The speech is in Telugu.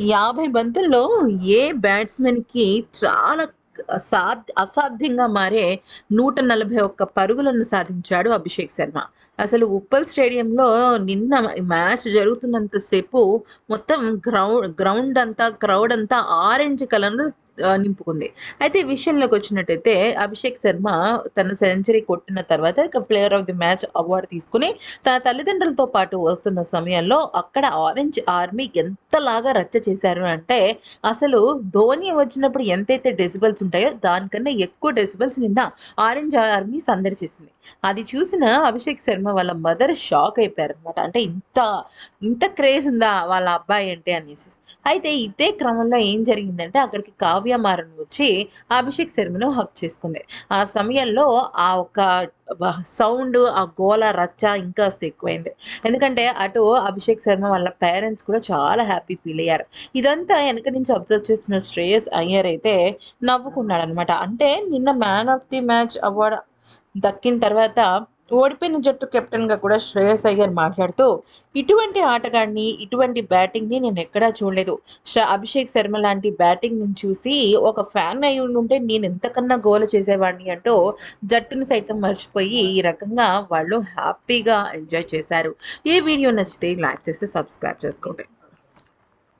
50 బంతుల్లో ఏ బ్యాట్స్‌మెన్‌కి చాలా అసాధ్యంగా మారే 141 పరుగులను సాధించాడు అభిషేక్ శర్మ. అసలు ఉప్పల్ స్టేడియంలో నిన్న మ్యాచ్ జరుగుతున్నంత సేపు మొత్తం గ్రౌండ్ అంతా, క్రౌడ్ అంతా ఆరెంజ్ కలర్‌లో నింపుకుంది. అయితే ఈ విషయంలోకొచ్చినట్టయితే అభిషేక్ శర్మ తన సెంచరీ కొట్టిన తర్వాత ఇక player of the match award తీసుకొని తన తల్లిదండ్రులతో పాటు వస్తున్న సమయంలో అక్కడ ఆరెంజ్ ఆర్మీ ఎంతలాగా రచ్చ చేశారు అంటే, అసలు ధోని వచ్చినప్పుడు ఎంతైతే డెసిబెల్స్ ఉంటాయో దానికన్నా ఎక్కువ డెసిబెల్స్ నిన్న ఆరెంజ్ ఆర్మీ సందడి చేసింది. అది చూసిన అభిషేక్ శర్మ వాళ్ళ మదర్ షాక్ అయిపోయారనమాట. అంటే ఇంత క్రేజ్ ఉందా వాళ్ళ అబ్బాయి అంటే అనేసి. అయితే ఇదే క్రమంలో ఏం జరిగిందంటే అక్కడికి కావ్య మారన్ వచ్చి అభిషేక్ శర్మను హగ్ చేసుకుంది. ఆ సమయంలో ఆ ఒక్క సౌండ్, ఆ గోల, రచ్చ ఇంకాస్త ఎక్కువైంది. ఎందుకంటే అటు అభిషేక్ శర్మ వాళ్ళ పేరెంట్స్ కూడా చాలా హ్యాపీ ఫీల్ అయ్యారు. ఇదంతా వెనక నుంచి అబ్జర్వ్ చేసిన శ్రేయస్ అయ్యర్ అయితే నవ్వుకున్నాడనమాట. అంటే నిన్న man of the match award దక్కిన తర్వాత ఓడిపోయిన జట్టు కెప్టెన్‌గా కూడా శ్రేయస్ అయ్యర్ మాట్లాడుతూ, "ఇటువంటి ఆటగాడిని, ఇటువంటి బ్యాటింగ్‌ని నేనెక్కడా చూడలేదు. అభిషేక్ శర్మ లాంటి బ్యాటింగ్‌ని చూసి ఒక ఫ్యాన్ అయి ఉండుంటే నేనెంతకన్నా గోల చేసేవాడిని" అంటూ జట్టుని సైతం మర్చిపోయి ఈ రకంగా వాళ్ళు హ్యాపీగా ఎంజాయ్ చేశారు. ఈ వీడియో నచ్చితే లైక్ చేసి సబ్స్క్రైబ్ చేసుకోండి.